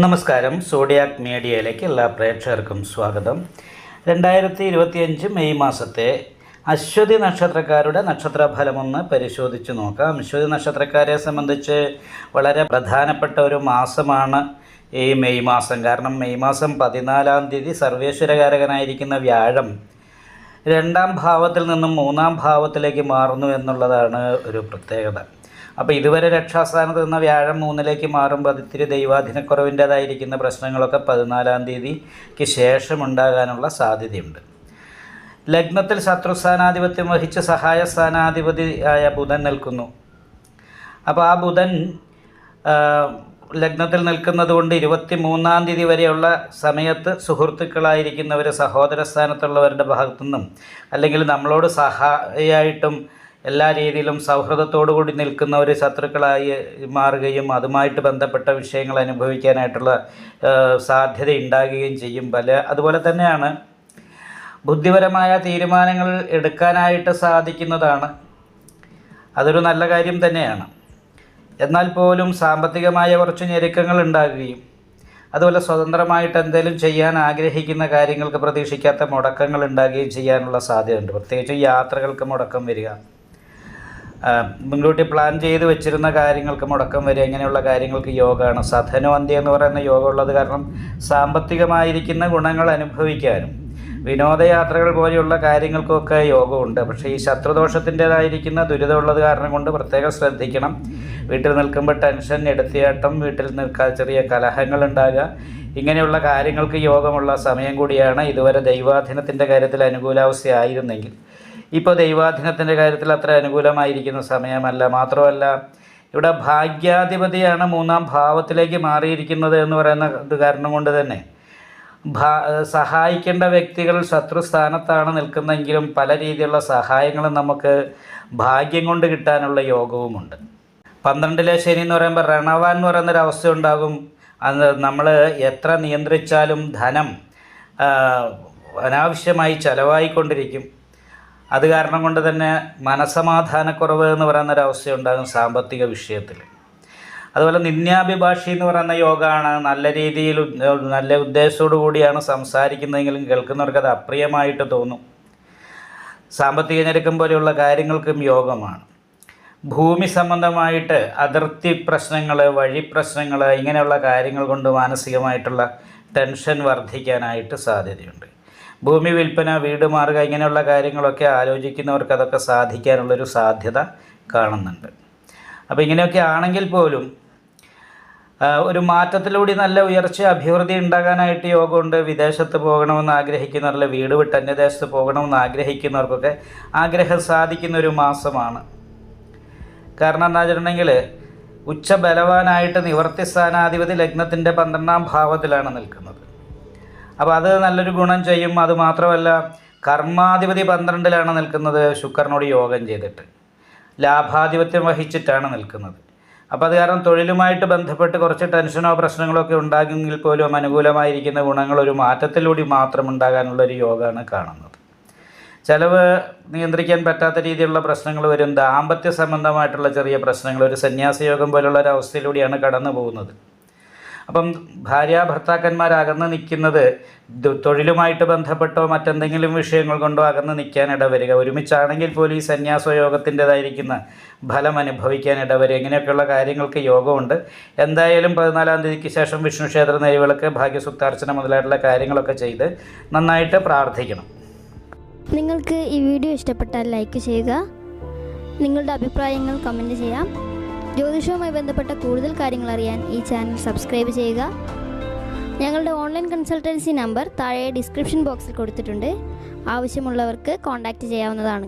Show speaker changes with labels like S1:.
S1: നമസ്കാരം. സോഡിയാക് മീഡിയയിലേക്ക് എല്ലാ പ്രേക്ഷകർക്കും സ്വാഗതം. 2025 മെയ് മാസത്തെ അശ്വതി നക്ഷത്രക്കാരുടെ നക്ഷത്രഫലമൊന്ന് പരിശോധിച്ച് നോക്കാം. അശ്വതി നക്ഷത്രക്കാരെ സംബന്ധിച്ച് വളരെ പ്രധാനപ്പെട്ട ഒരു മാസമാണ് ഈ മെയ് മാസം. കാരണം മെയ് മാസം 14-ാം തീയതി സർവേശ്വരകാരകനായിരിക്കുന്ന വ്യാഴം 2-ാം ഭാവത്തിൽ നിന്നും 3-ാം ഭാവത്തിലേക്ക് മാറുന്നു എന്നുള്ളതാണ് ഒരു പ്രത്യേകത. അപ്പോൾ ഇതുവരെ രക്ഷാസ്ഥാനത്ത് നിന്ന വ്യാഴം 3-ലേക്ക് മാറുമ്പോൾ അത് ഇത്തിരി ദൈവാധീനക്കുറവിൻ്റേതായിരിക്കുന്ന പ്രശ്നങ്ങളൊക്കെ 14-ാം തീയതിക്ക് ശേഷം ഉണ്ടാകാനുള്ള സാധ്യതയുണ്ട്. ലഗ്നത്തിൽ ശത്രുസ്ഥാനാധിപത്യം വഹിച്ച് സഹായ സ്ഥാനാധിപതിയായ ബുധൻ നിൽക്കുന്നു. അപ്പോൾ ആ ബുധൻ ലഗ്നത്തിൽ നിൽക്കുന്നത് കൊണ്ട് 23-ാം തീയതി വരെയുള്ള സമയത്ത് സുഹൃത്തുക്കളായിരിക്കുന്നവർ, സഹോദര സ്ഥാനത്തുള്ളവരുടെ ഭാഗത്തു നിന്നും അല്ലെങ്കിൽ നമ്മളോട് സഹായിയായിട്ടും എല്ലാ രീതിയിലും സൗഹൃദത്തോടു കൂടി നിൽക്കുന്നവർ ശത്രുക്കളായി മാറുകയും അതുമായിട്ട് ബന്ധപ്പെട്ട വിഷയങ്ങൾ അനുഭവിക്കാനായിട്ടുള്ള സാധ്യത ഉണ്ടാകുകയും ചെയ്യും. അതുപോലെ തന്നെയാണ് ബുദ്ധിപരമായ തീരുമാനങ്ങൾ എടുക്കാനായിട്ട് സാധിക്കുന്നതാണ്. അതൊരു നല്ല കാര്യം തന്നെയാണ്. എന്നാൽ പോലും സാമ്പത്തികമായ കുറച്ച് ഞെരുക്കങ്ങൾ ഉണ്ടാകുകയും അതുപോലെ സ്വതന്ത്രമായിട്ട് എന്തെങ്കിലും ചെയ്യാൻ ആഗ്രഹിക്കുന്ന കാര്യങ്ങൾക്ക് പ്രതീക്ഷിക്കാത്ത മുടക്കങ്ങൾ ഉണ്ടാകുകയും ചെയ്യാനുള്ള സാധ്യതയുണ്ട്. പ്രത്യേകിച്ച് യാത്രകൾക്ക് മുടക്കം വരിക, മുൻകൂട്ടി പ്ലാൻ ചെയ്ത് വെച്ചിരുന്ന കാര്യങ്ങൾക്ക് മുടക്കം വരിക, ഇങ്ങനെയുള്ള കാര്യങ്ങൾക്ക് യോഗമാണ്. സധനവന്തി എന്ന് പറയുന്ന യോഗം ഉള്ളത് കാരണം സാമ്പത്തികമായിരിക്കുന്ന ഗുണങ്ങൾ അനുഭവിക്കാനും വിനോദയാത്രകൾ പോലെയുള്ള കാര്യങ്ങൾക്കൊക്കെ യോഗമുണ്ട്. പക്ഷേ ഈ ശത്രുദോഷത്തിൻ്റേതായിരിക്കുന്ന ദുരിതമുള്ളത് കാരണം കൊണ്ട് പ്രത്യേകം ശ്രദ്ധിക്കണം. വീട്ടിൽ നിൽക്കുമ്പോൾ ടെൻഷൻ, എടുത്തിയാട്ടം, വീട്ടിൽ ചെറിയ കലഹങ്ങൾ ഉണ്ടാകുക, ഇങ്ങനെയുള്ള കാര്യങ്ങൾക്ക് യോഗമുള്ള സമയം കൂടിയാണ്. ഇതുവരെ ദൈവാധീനത്തിൻ്റെ കാര്യത്തിൽ അനുകൂലാവസ്ഥയായിരുന്നെങ്കിൽ ഇപ്പോൾ ദൈവാധീനത്തിൻ്റെ കാര്യത്തിൽ അത്ര അനുകൂലമായിരിക്കുന്ന സമയമല്ല. മാത്രമല്ല ഇവിടെ ഭാഗ്യാധിപതിയാണ് 3-ാം ഭാവത്തിലേക്ക് മാറിയിരിക്കുന്നത് എന്ന് പറയുന്ന ഇത് കാരണം കൊണ്ട് തന്നെ സഹായിക്കേണ്ട വ്യക്തികൾ ശത്രുസ്ഥാനത്താണ് നിൽക്കുന്നതെങ്കിലും പല രീതിയിലുള്ള സഹായങ്ങളും നമുക്ക് ഭാഗ്യം കൊണ്ട് കിട്ടാനുള്ള യോഗവുമുണ്ട്. 12-ലെ ശനി എന്ന് പറയുമ്പോൾ രണവാൻ എന്ന് പറയുന്നൊരവസ്ഥ ഉണ്ടാകും. അത് നമ്മൾ എത്ര നിയന്ത്രിച്ചാലും ധനം അനാവശ്യമായി ചിലവായിക്കൊണ്ടിരിക്കും. അത് കാരണം കൊണ്ട് തന്നെ മനസമാധാനക്കുറവ് എന്ന് പറയുന്നൊരവസ്ഥ ഉണ്ടാകും സാമ്പത്തിക വിഷയത്തിൽ. അതുപോലെ നിന്യാഭിഭാഷി എന്ന് പറയുന്ന യോഗമാണ്. നല്ല രീതിയിൽ നല്ല ഉദ്ദേശത്തോടു കൂടിയാണ് സംസാരിക്കുന്നതെങ്കിലും കേൾക്കുന്നവർക്ക് അത് അപ്രിയമായിട്ട് തോന്നും. സാമ്പത്തിക ഞെരുക്കം പോലെയുള്ള കാര്യങ്ങൾക്കും യോഗമാണ്. ഭൂമി സംബന്ധമായിട്ട് അതിർത്തി പ്രശ്നങ്ങൾ, വഴി പ്രശ്നങ്ങൾ, ഇങ്ങനെയുള്ള കാര്യങ്ങൾ കൊണ്ട് മാനസികമായിട്ടുള്ള ടെൻഷൻ വർദ്ധിക്കാനായിട്ട് സാധ്യതയുണ്ട്. ഭൂമി വിൽപ്പന, വീട് മാറുക, ഇങ്ങനെയുള്ള കാര്യങ്ങളൊക്കെ ആലോചിക്കുന്നവർക്ക് അതൊക്കെ സാധിക്കാനുള്ളൊരു സാധ്യത കാണുന്നുണ്ട്. അപ്പോൾ ഇങ്ങനെയൊക്കെ ആണെങ്കിൽ പോലും ഒരു മാറ്റത്തിലൂടെ നല്ല ഉയർച്ച, അഭിവൃദ്ധി ഉണ്ടാകാനായിട്ട് യോഗമുണ്ട്. വിദേശത്ത് പോകണമെന്ന് ആഗ്രഹിക്കുന്നവരല്ല, വീട് വിട്ട് അന്യദേശത്ത് പോകണമെന്ന് ആഗ്രഹിക്കുന്നവർക്കൊക്കെ ആഗ്രഹം സാധിക്കുന്ന ഒരു മാസമാണ്. കാരണം എന്താ വെച്ചിട്ടുണ്ടെങ്കിൽ ഉച്ചബലവാനായിട്ട് നിവർത്തി സ്ഥാനാധിപതി ലഗ്നത്തിൻ്റെ 12-ാം ഭാവത്തിലാണ് നിൽക്കുന്നത്. അപ്പോൾ അത് നല്ലൊരു ഗുണം ചെയ്യും. അതുമാത്രമല്ല കർമാധിപതി 12-ലാണ് നിൽക്കുന്നത്, ശുക്രനോട് യോഗം ചെയ്തിട്ട് ലാഭാധിപത്യം വഹിച്ചിട്ടാണ് നിൽക്കുന്നത്. അപ്പോൾ അത് കാരണം തൊഴിലുമായിട്ട് ബന്ധപ്പെട്ട് കുറച്ച് ടെൻഷനോ പ്രശ്നങ്ങളോ ഒക്കെ ഉണ്ടാകുമെങ്കിൽ പോലും അനുകൂലമായിരിക്കുന്ന ഗുണങ്ങൾ ഒരു മാറ്റത്തിലൂടെ മാത്രം ഉണ്ടാകാനുള്ളൊരു യോഗമാണ് കാണുന്നത്. ചിലവ് നിയന്ത്രിക്കാൻ പറ്റാത്ത രീതിയിലുള്ള പ്രശ്നങ്ങൾ വരും. ദാമ്പത്യ സംബന്ധമായിട്ടുള്ള ചെറിയ പ്രശ്നങ്ങൾ, ഒരു സന്യാസയോഗം പോലുള്ള ഒരു അവസ്ഥയിലൂടെയാണ് കടന്നു പോകുന്നത്. അപ്പം ഭാര്യാഭർത്താക്കന്മാർ അകന്ന് നിൽക്കുന്നത് തൊഴിലുമായിട്ട് ബന്ധപ്പെട്ടോ മറ്റെന്തെങ്കിലും വിഷയങ്ങൾ കൊണ്ടോ അകന്ന് നിൽക്കാൻ ഇടവരിക. ഒരുമിച്ചാണെങ്കിൽ പോലും ഈ സന്യാസയോഗത്തിൻ്റെതായിരിക്കുന്ന ഫലം അനുഭവിക്കാൻ ഇടവരിക. ഇങ്ങനെയൊക്കെയുള്ള കാര്യങ്ങൾക്ക് യോഗമുണ്ട്. എന്തായാലും 14-ാം തീയതിക്ക് ശേഷം വിഷ്ണു ക്ഷേത്ര നെയ്വിളക്ക്, ഭാഗ്യസുക്താർച്ചന മുതലായിട്ടുള്ള കാര്യങ്ങളൊക്കെ ചെയ്ത് നന്നായിട്ട് പ്രാർത്ഥിക്കണം.
S2: നിങ്ങൾക്ക് ഈ വീഡിയോ ഇഷ്ടപ്പെട്ടാൽ ലൈക്ക് ചെയ്യുക. നിങ്ങളുടെ അഭിപ്രായങ്ങൾ കമൻറ്റ് ചെയ്യാം. ജ്യോതിഷവുമായി ബന്ധപ്പെട്ട കൂടുതൽ കാര്യങ്ങൾ അറിയാൻ ഈ ചാനൽ സബ്സ്ക്രൈബ് ചെയ്യുക. ഞങ്ങളുടെ ഓൺലൈൻ കൺസൾട്ടൻസി നമ്പർ താഴെ ഡിസ്ക്രിപ്ഷൻ ബോക്സിൽ കൊടുത്തിട്ടുണ്ട്. ആവശ്യമുള്ളവർക്ക് കോൺടാക്റ്റ് ചെയ്യാവുന്നതാണ്.